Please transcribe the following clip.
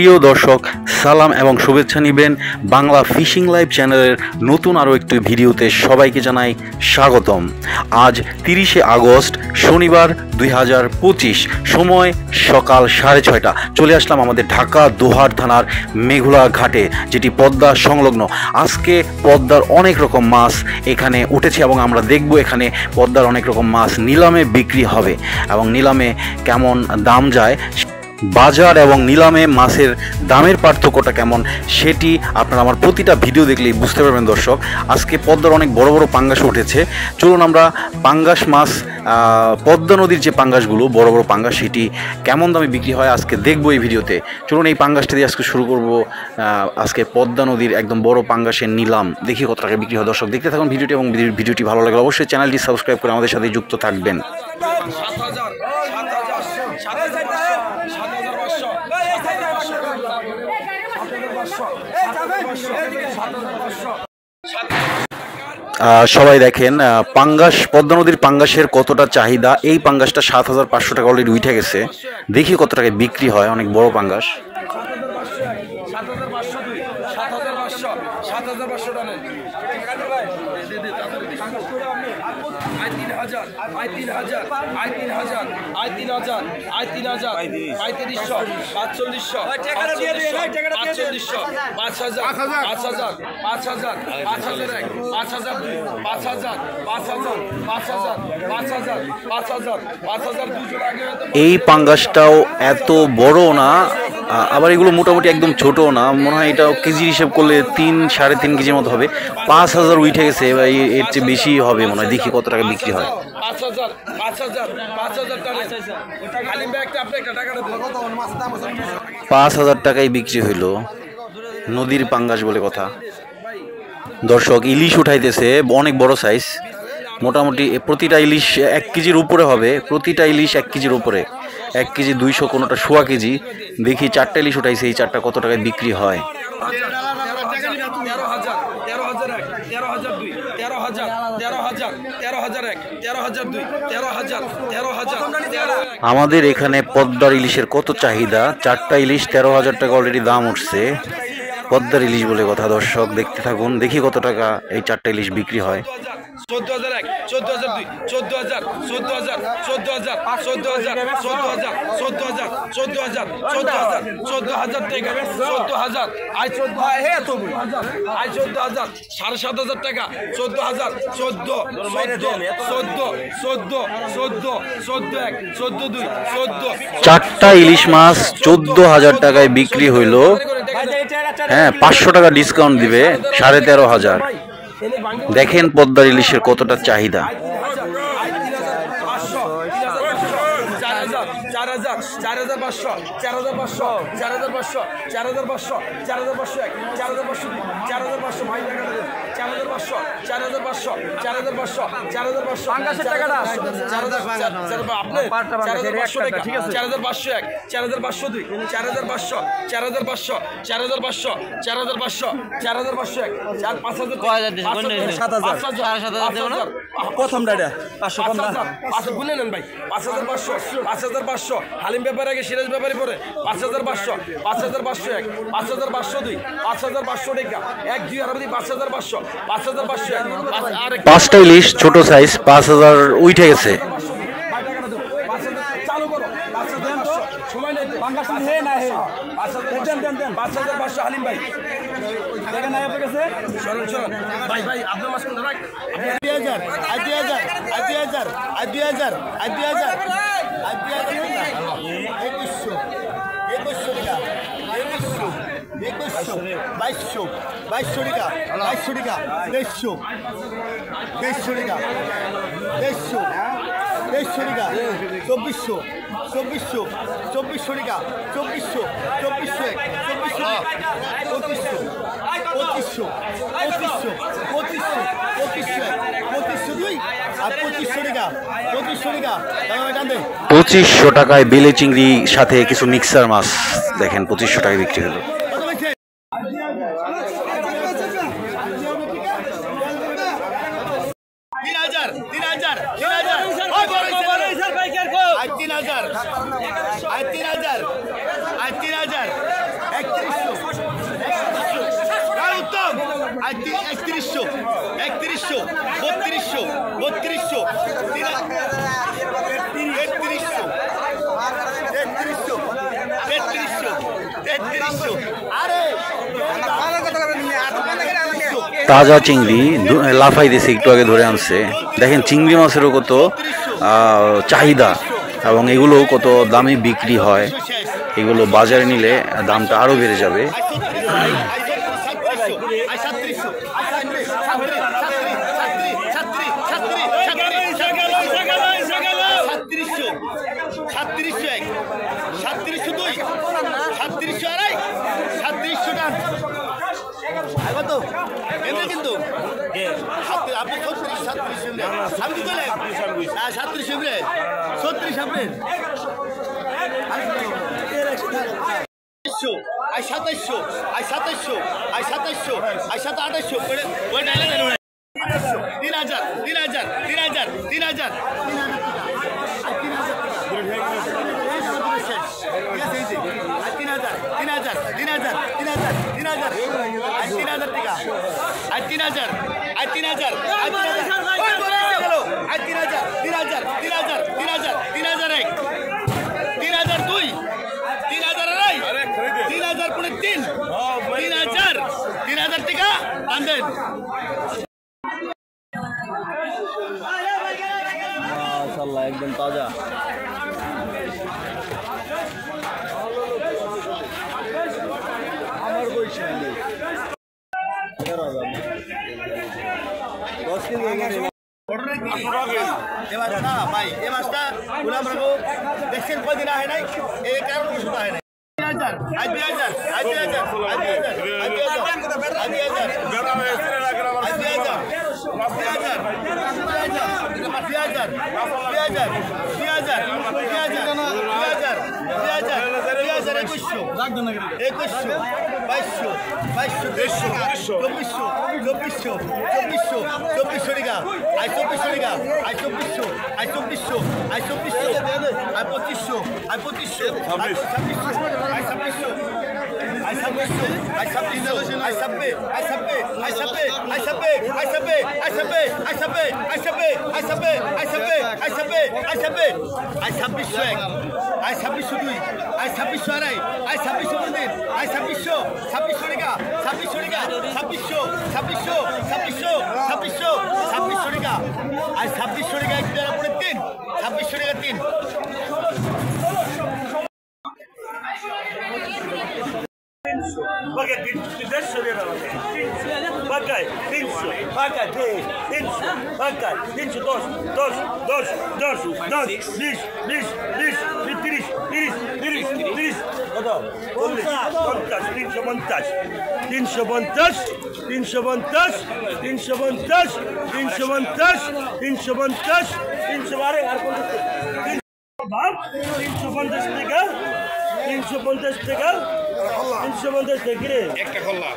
প্রিয় দর্শক, সালাম এবং শুভেচ্ছা নিবেন বাংলা ফিশিং লাইভ চ্যানেলের নতুন আরও একটি ভিডিওতে সবাইকে জানাই স্বাগতম। আজ 30শে আগস্ট শনিবার 2025, সময় সকাল 6:30। চলে আসলাম আমাদের ঢাকা দোহার থানার মেঘুলা ঘাটে, যেটি পদ্মা সংলগ্ন। আজকে পদ্মার অনেক রকম মাছ এখানে উঠেছে এবং আমরা দেখব এখানে পদ্মার অনেক রকম মাছ নিলামে বিক্রি হবে এবং নিলামে কেমন দাম যায়, বাজার এবং নিলামে মাছের দামের পার্থক্যটা কেমন সেটি আপনারা আমার প্রতিটা ভিডিও দেখলেই বুঝতে পারবেন। দর্শক, আজকে পদ্মার অনেক বড় বড় পাঙ্গাস উঠেছে। চলুন আমরা পাঙ্গাস মাছ, পদ্মা নদীর যে পাঙ্গাসগুলো বড় বড় পাঙ্গাস, সেটি কেমন দামে বিক্রি হয় আজকে দেখবো এই ভিডিওতে। চলুন এই পাঙ্গাসটা দিয়ে আজকে শুরু করব। আজকে পদ্মা নদীর একদম বড় পাঙ্গাসের নিলাম, দেখি কত টাকা বিক্রি হয়। দর্শক, দেখতে থাকুন ভিডিওটি এবং ভিডিওটি ভালো লাগলে অবশ্যই চ্যানেলটি সাবস্ক্রাইব করে আমাদের সাথে যুক্ত থাকবেন। সবাই দেখেন পাঙ্গাস, পদ্মা নদীর পাঙ্গাসের কতটা চাহিদা। এই পাঙ্গাসটা 7,500 টাকা অলরেডি উঠে গেছে। দেখি কত টাকায় বিক্রি হয়। অনেক বড় পাঙ্গাস। এই পাঙ্গাসটাও এত বড় না, আবার এগুলো মোটামুটি একদম ছোট না। মনে হয় এটা কেজির হিসেব করলে 3-3.5 কেজির মতো হবে। 5,000 উঠে গেছে, এর চেয়ে বেশি হবে মনে হয়। দেখি কত টাকা বিক্রি হয়। 5,000 টাকায় বিক্রি হইল। নদীর পাঙ্গাস বলে কথা। দর্শক, ইলিশ উঠাইতেছে, অনেক বড় সাইজ। মোটামুটি প্রতিটা ইলিশ 1 কেজির উপরে হবে। প্রতিটা ইলিশ 1 কেজির উপরে, 1 কেজি 200, কোনোটা 1.25 কেজি। দেখি 4টা ইলিশ উঠাইছে, এই 4টা কত টাকায় বিক্রি হয়। আমাদের এখানে পদ্মার ইলিশের কত চাহিদা। 4টা ইলিশ 13,000 টাকা অলরেডি দাম উঠছে। পদ্মার ইলিশ বলে কথা। দর্শক, দেখতে থাকুন, দেখি কত টাকা এই 4টা ইলিশ বিক্রি হয়। 14,001, 14,002, 14,000, 14,000, 14,000, 14,000, 14,000, 14,000, 14,000, 14,000, 14,000 টাকা, 14,000, আই 14,000, হে তো আই 14,000, 7,500 টাকা, 14,000, 14, 4টা ইলিশ মাছ 14,000 টাকায় বিক্রি হইল। হ্যাঁ, 500 টাকা ডিসকাউন্ট দিবে, 13,500। দেখেন পদ্মার ইলিশের কতটা চাহিদা। 5,500 হালিম ব্যাপারে আগে সিরাজ ব্যাপারে পরে 5,500, 5,501, 5,502, 5,500 টাকা, 1 2 আর 5,500, 5,500 আর 5টা ইলিশ ছোট সাইজ 5,000 উঠে গেছে। চালু করো 5,500 সময় নেই। 5,500 হালিম ভাই দেখেন নাই আপনার কাছে। সরল ভাই ভাই আপনার মাছ কোনটা রাখ। 2,000, 2,000, 2,000, 2,000, 2,000, 2,000, 2100 টাকা, 2100, 2200, 2200 টাকা, 2200 টাকা, 150, 150 টাকা, 150, 150 টাকা, 2400, 2400, 2400 টাকা, 2400, 2400, 2400, 2500, 2500, 2500, 2500, 2500 আর 2500 টাকা, 2500 টাকা। 2500 টাকায় বেলে চিংড়ি সাথে কিছু মিক্সার মাছ। দেখেন 2500 টাকায় বিক্রি হলো। 3,000, 3,000, 3,000, 3,000, 3100 3100 3200 3200 তাজা চিংড়ি লাফাই দিয়েছে, একটু আগে ধরে আনছে। দেখেন চিংড়ি মাছেরও কত চাহিদা এবং এগুলো কত দামে বিক্রি হয়। এগুলো বাজারে নিলে দামটা আরও বেড়ে যাবে। কিন্তু আপনি 37 আমি তো 37 এপ্রিল 36 এপ্রিল 2700 2700 2800 3000 3000 3000 3000 মাশাআল্লাহ একদম তাজা। আমার বইছে ভাই এ মাছটা গোলাম রাখো দেখছেন কয়দিন আহে নাই এই কারণে শুধু আহে নাই 350 টাকা 350 টাকা একটা খোলা